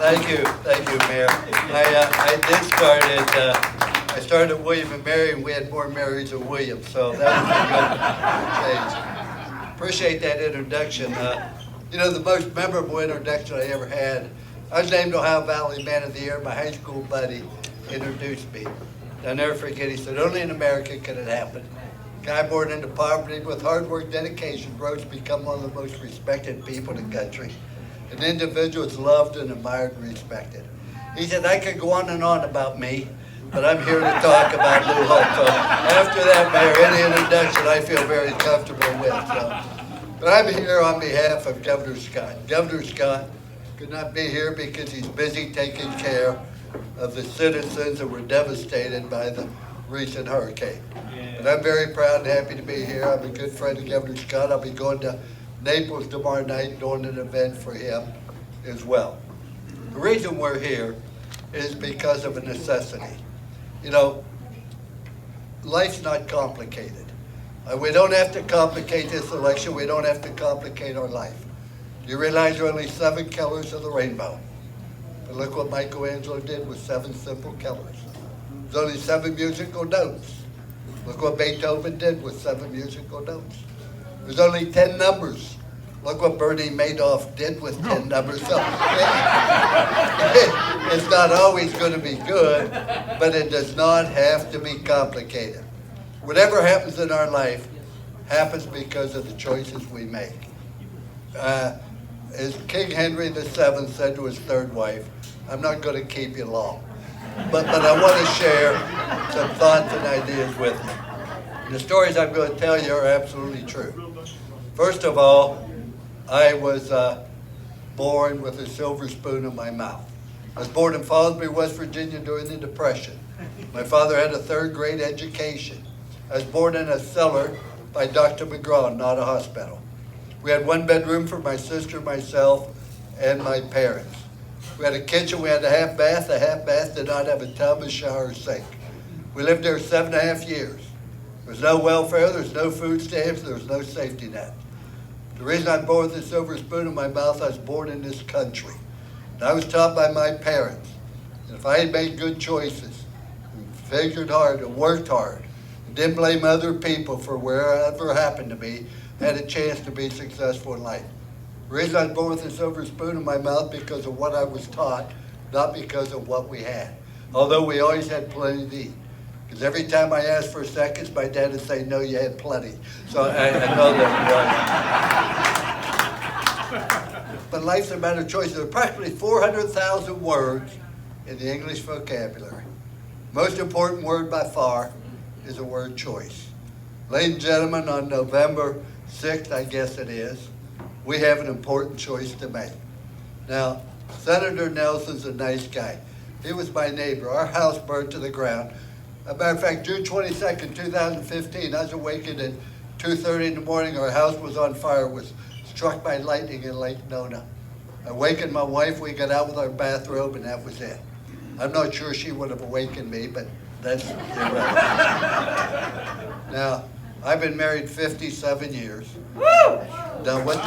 Thank you, Mayor. I started at William and Mary, and we had more Marys than Williams, so that was a good change. Appreciate that introduction. The most memorable introduction I ever had, I was named Ohio Valley Man of the Year. My high school buddy introduced me. I'll never forget, he said, only in America could it happen. Guy born into poverty with hard work, dedication, grows to become one of the most respected people in the country. An individual is loved and admired and respected. He said, I could go on and on about me, but I'm here to talk about Lou Holtz. So after that, Mayor, any introduction I feel very comfortable with. But I'm here on behalf of Governor Scott. Governor Scott could not be here because he's busy taking care of the citizens that were devastated by the recent hurricane. But I'm very proud and happy to be here. I'm a good friend of Governor Scott. I'll be going to Naples tomorrow night doing an event for him as well. The reason we're here is because of a necessity. Life's not complicated. We don't have to complicate this election. We don't have to complicate our life. You realize there are only 7 colors of the rainbow. But look what Michelangelo did with 7 simple colors. There's only 7 musical notes. Look what Beethoven did with 7 musical notes. There's only 10 numbers. Look what Bernie Madoff did with 10 numbers. So it's not always going to be good, but it does not have to be complicated. Whatever happens in our life happens because of the choices we make. As King Henry VII said to his 3rd wife, I'm not going to keep you long, but I want to share some thoughts and ideas with you. The stories I'm going to tell you are absolutely true. First of all, I was born with a silver spoon in my mouth. I was born in Fallsbury, West Virginia during the Depression. My father had a 3rd grade education. I was born in a cellar by Dr. McGraw, not a hospital. We had 1 bedroom for my sister, myself, and my parents. We had a kitchen, we had a half bath. The half bath did not have a tub, a shower, or sink. We lived there 7.5 years. There was no welfare, there was no food stamps, there was no safety net. The reason I'm born with a silver spoon in my mouth, I was born in this country. And I was taught by my parents that if I had made good choices, and figured hard, and worked hard, and didn't blame other people for wherever happened to me, I had a chance to be successful in life. The reason I was born with a silver spoon in my mouth because of what I was taught, not because of what we had. Although we always had plenty to eat. Because every time I asked for seconds, my dad would say, no, you had plenty. So I know that. But life's a matter of choice. There are practically 400,000 words in the English vocabulary. Most important word by far is the word choice. Ladies and gentlemen, on November 6th, I guess it is, we have an important choice to make. Now, Senator Nelson's a nice guy. He was my neighbor. Our house burned to the ground. As a matter of fact, June 22nd, 2015, I was awakened at 2:30 in the morning. Our house was on fire, was struck by lightning in Lake Nona. I awakened my wife, we got out with our bathrobe, and that was it. I'm not sure she would have awakened me, but that's irrelevant. Now, I've been married 57 years. Now what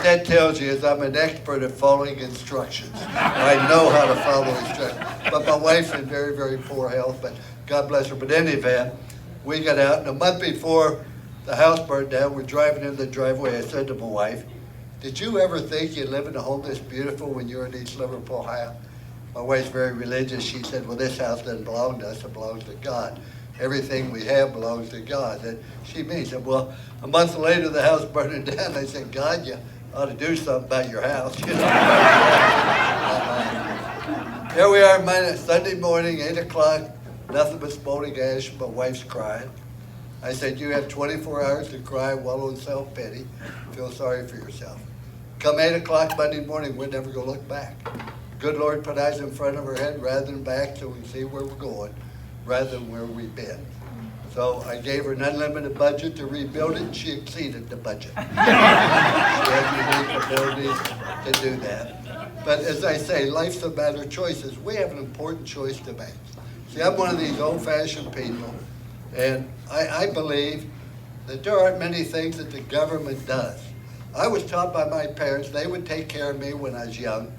that tells you is I'm an expert at following instructions. I know how to follow instructions. But my wife's in very, very poor health, but God bless her. But in any event, we got out, and a month before the house burned down, we're driving in the driveway. I said to my wife, did you ever think you'd live in a home this beautiful when you're in East Liverpool, Ohio? My wife's very religious. She said, well, this house doesn't belong to us, it belongs to God. Everything we have belongs to God. And she means it. Well, a month later, the house burning down. I said, God, you ought to do something about your house. Here we are, Sunday morning, 8 o'clock, nothing but smoldering ash. My wife's crying. I said, you have 24 hours to cry, wallow in self-pity, feel sorry for yourself. Come 8 o'clock Monday morning, we're never going to look back. Good Lord put eyes in front of our head rather than back so we can see where we're going, rather than where we've been. So I gave her an unlimited budget to rebuild it, and she exceeded the budget. She had unique abilities to do that. But as I say, life's a matter of choices. We have an important choice to make. See, I'm one of these old-fashioned people, and I believe that there aren't many things that the government does I was taught by my parents they would take care of me when I was young.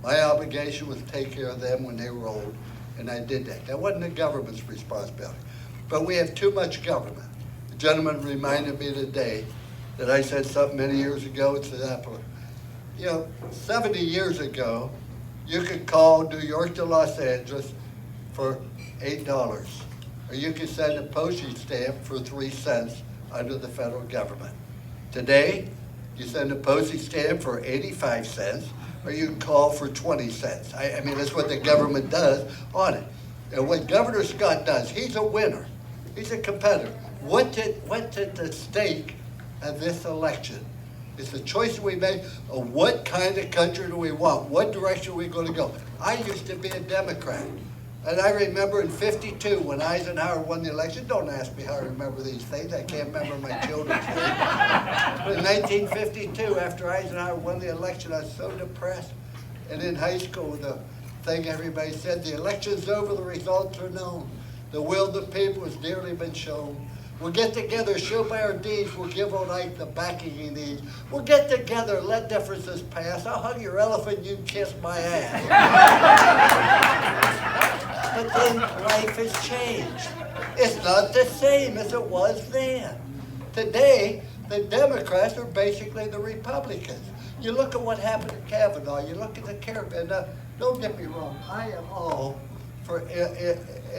My obligation was to take care of them when they were old, and I did that. That wasn't the government's responsibility. But we have too much government. The gentleman reminded me today that I said something many years ago. It's an apple. 70 years ago, you could call New York to Los Angeles for $8, or you could send a postage stamp for 3 cents under the federal government. Today, you send a postage stamp for 85 cents, or you can call for 20 cents. I mean, that's what the government does on it. And what Governor Scott does, he's a winner. He's a competitor. What's at the stake of this election? It's the choice we make of what kind of country do we want? What direction are we going to go? I used to be a Democrat. And I remember in '52 when Eisenhower won the election, don't ask me how I remember these things, I can't remember my children's names. But in 1952, after Eisenhower won the election, I was so depressed. And in high school, the thing everybody said, the election's over, the results are known. The will of the people has dearly been shown. We'll get together, show by our deeds, we'll give old Ike the backing he needs. We'll get together, let differences pass. I'll hug your elephant, you kiss my ass. But then life has changed. It's not the same as it was then. Today, the Democrats are basically the Republicans. You look at what happened to Kavanaugh, you look at the caravan. Now, don't get me wrong, I am all for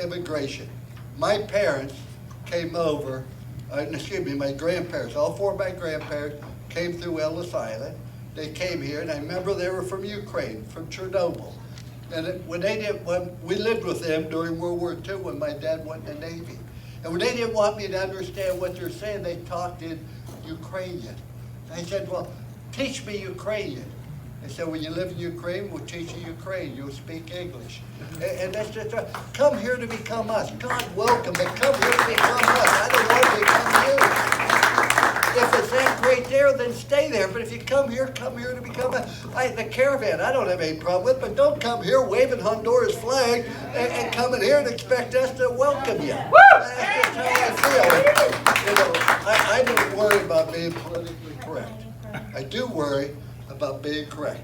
immigration. My parents came over, my grandparents, all four of my grandparents came through Ellis Island. They came here, and I remember they were from Ukraine, from Chernobyl. And when we lived with them during World War II when my dad went in the Navy. And when they didn't want me to understand what they're saying, they talked in Ukrainian. I said, well, teach me Ukrainian. They said, when you live in Ukraine, we'll teach you Ukraine. You'll speak English. And that's just, come here to become us. God welcome, but come here to become us. I don't want to become you. If it's that great there, then stay there. But if you come here to become us. The caravan, I don't have any problem with, but don't come here waving Honduras flag and come in here and expect us to welcome you. That's just how I feel. I don't worry about being politically correct. I do worry about being correct.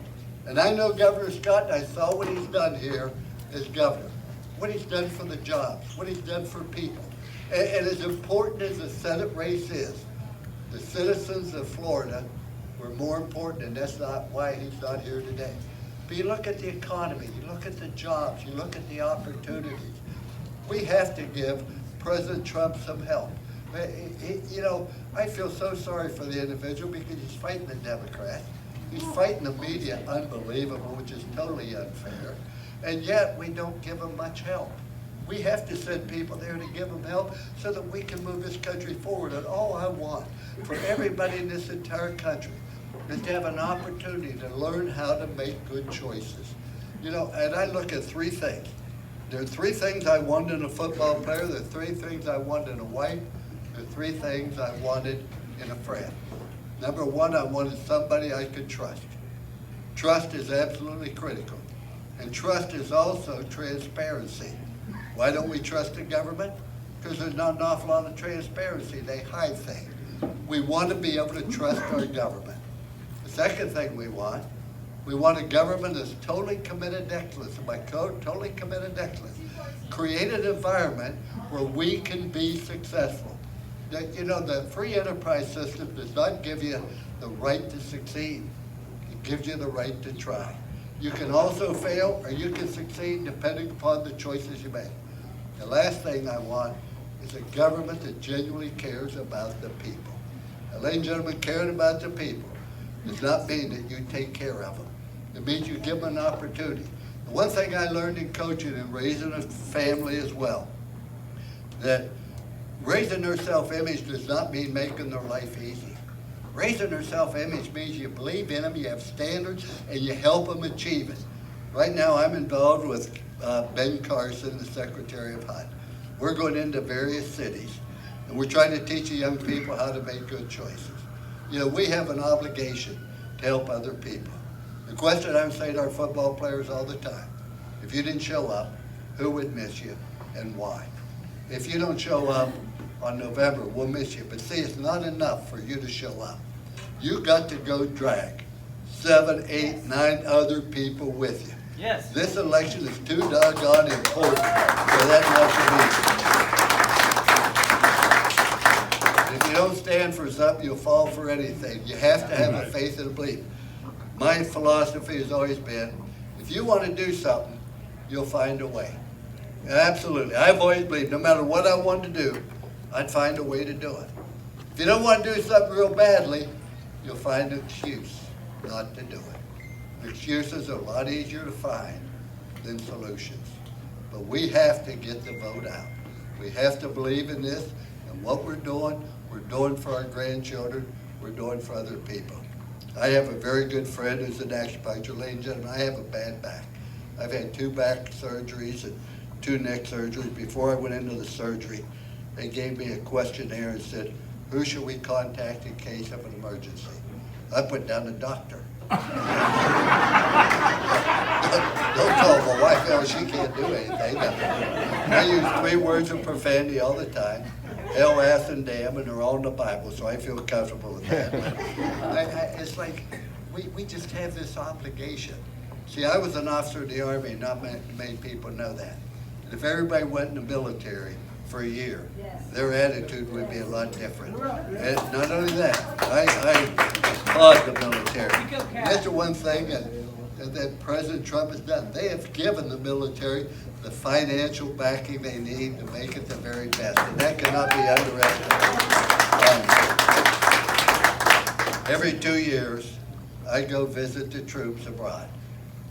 And I know Governor Scott, and I saw what he's done here as governor, what he's done for the jobs, what he's done for people. And as important as the Senate race is, the citizens of Florida were more important, and that's not why he's not here today. But you look at the economy, you look at the jobs, you look at the opportunities. We have to give President Trump some help. I feel so sorry for the individual because he's fighting the Democrats. He's fighting the media, unbelievable, which is totally unfair. And yet, we don't give him much help. We have to send people there to give them help so that we can move this country forward. And all I want for everybody in this entire country is to have an opportunity to learn how to make good choices. And I look at three things. There are three things I wanted in a football player. There are three things I wanted in a wife. There are three things I wanted in a friend. Number one, I wanted somebody I could trust. Trust is absolutely critical. And trust is also transparency. Why don't we trust the government? Because there's not an awful lot of transparency. They hide things. We want to be able to trust our government. The second thing we want a government that's totally committed to excellence. In my code, totally committed to excellence. Create an environment where we can be successful. The free enterprise system does not give you the right to succeed. It gives you the right to try. You can also fail or you can succeed depending upon the choices you make. The last thing I want is a government that genuinely cares about the people. Ladies and gentlemen, caring about the people does not mean that you take care of them. It means you give them an opportunity. The one thing I learned in coaching and raising a family as well, that raising their self-image does not mean making their life easy. Raising their self-image means you believe in them, you have standards, and you help them achieve it. Right now I'm involved with Ben Carson, the Secretary of HUD. We're going into various cities, and we're trying to teach the young people how to make good choices. We have an obligation to help other people. The question I'm saying to our football players all the time, if you didn't show up, who would miss you and why? If you don't show up on November, we'll miss you. But see, it's not enough for you to show up. you got to go drag 7, 8, 9 other people with you. Yes. This election is too doggone important for that much to be. If you don't stand for something, you'll fall for anything. You have to have a faith and a belief. My philosophy has always been, if you want to do something, you'll find a way. Absolutely. I've always believed no matter what I wanted to do, I'd find a way to do it. If you don't want to do something real badly, you'll find an excuse not to do it. Excuses are a lot easier to find than solutions. But we have to get the vote out. We have to believe in this, and what we're doing for our grandchildren, we're doing for other people. I have a very good friend who's an acupuncturist. Ladies and gentlemen, I have a bad back. I've had 2 back surgeries and 2 neck surgeries. Before I went into the surgery, they gave me a questionnaire and said, who should we contact in case of an emergency? I put down the doctor. Don't call my wife, she can't do anything. I use 3 words of profanity all the time. Hell, ass, and damn, and they're all in the Bible, so I feel comfortable with that. It's like, we just have this obligation. See, I was an officer in the Army, and not many people know that. And if everybody went in the military for a year, their attitude would be a lot different. And not only that, I applaud the military. That's the one thing that President Trump has done. They have given the military the financial backing they need to make it the very best, and that cannot be underestimated. Every 2 years, I go visit the troops abroad.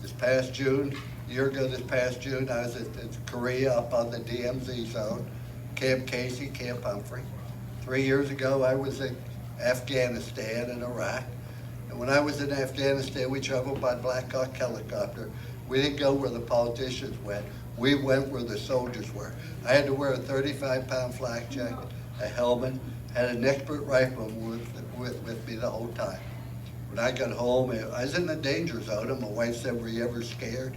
This past June, a year ago this past June, I was at Korea up on the DMZ zone, Camp Casey, Camp Humphrey. 3 years ago, I was in Afghanistan and Iraq. And when I was in Afghanistan, we traveled by Black Hawk helicopter. We didn't go where the politicians went. We went where the soldiers were. I had to wear a 35-pound flak jacket, a helmet, had an expert rifleman with me the whole time. When I got home, I was in the danger zone, and my wife said, were you ever scared?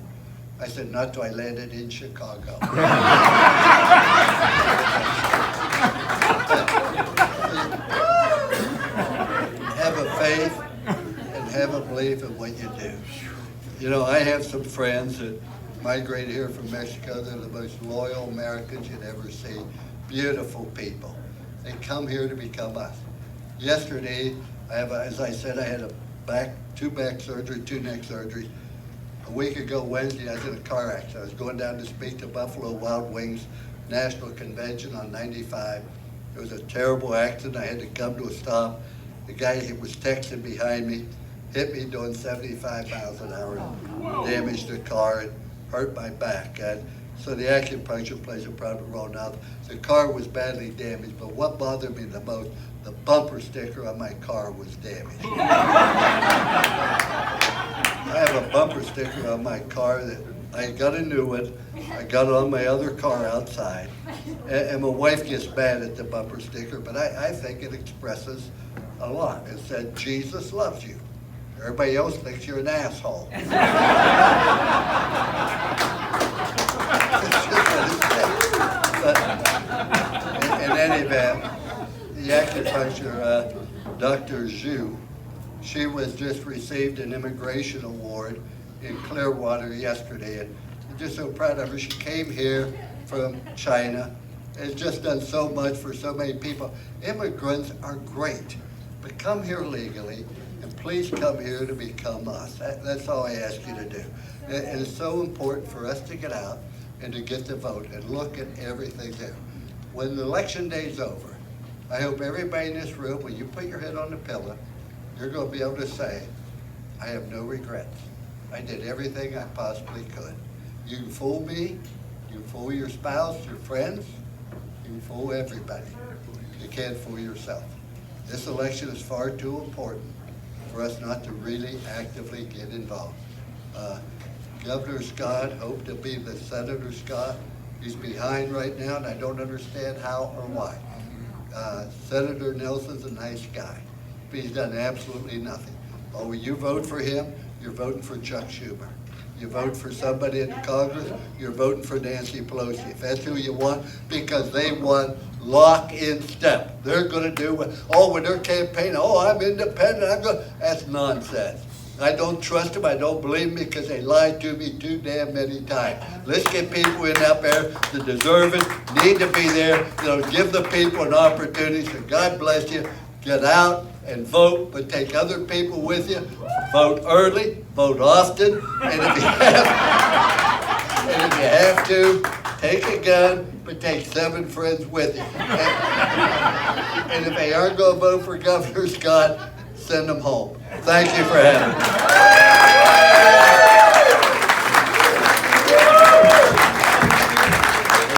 I said, not till I landed in Chicago. Have a faith and have a belief in what you do. You know, I have some friends that migrated here from Mexico. They're the most loyal Americans you'd ever see. Beautiful people. They come here to become us. Yesterday, as I said, I had 2 back surgery, 2 neck surgeries. A week ago Wednesday, I was in a car accident. I was going down to speak to Buffalo Wild Wings National Convention on 95. It was a terrible accident. I had to come to a stop. The guy who was texting behind me hit me doing 75 miles an hour, damaged the car, and hurt my back. So the acupuncture plays a prominent role now. The car was badly damaged, but what bothered me the most, the bumper sticker on my car was damaged. I have a bumper sticker on my car that I got a new one. I got it on my other car outside. And my wife gets mad at the bumper sticker, but I think it expresses a lot. It said, Jesus loves you. Everybody else thinks you're an asshole. But in any event, the acupuncture, Dr. Zhu, she was just received an immigration award in Clearwater yesterday, and I'm just so proud of her. She came here from China and has just done so much for so many people. Immigrants are great, but come here legally, and please come here to become us. That's all I ask you to do. And it's so important for us to get out and to get the vote and look at everything there. When the election day is over, I hope everybody in this room, when you put your head on the pillow, you're going to be able to say, I have no regrets. I did everything I possibly could. You can fool me, you can fool your spouse, your friends, you can fool everybody. You can't fool yourself. This election is far too important for us not to really actively get involved. Governor Scott, hope to be the Senator Scott. He's behind right now, and I don't understand how or why. Senator Nelson's a nice guy, but he's done absolutely nothing. Oh, when you vote for him, you're voting for Chuck Schumer. you vote for somebody in Congress, you're voting for Nancy Pelosi. If that's who you want, because they want lock in step. They're going to do what, when they're campaigning, I'm independent, that's nonsense. I don't trust them, I don't believe them because they lied to me too damn many times. Let's get people in up there that deserve it, need to be there, give the people an opportunity, so God bless you. Get out and vote, but take other people with you. Vote early, vote often, and if you have to, take a gun, but take 7 friends with you. And if they aren't going to vote for Governor Scott, send them home. Thank you for having me.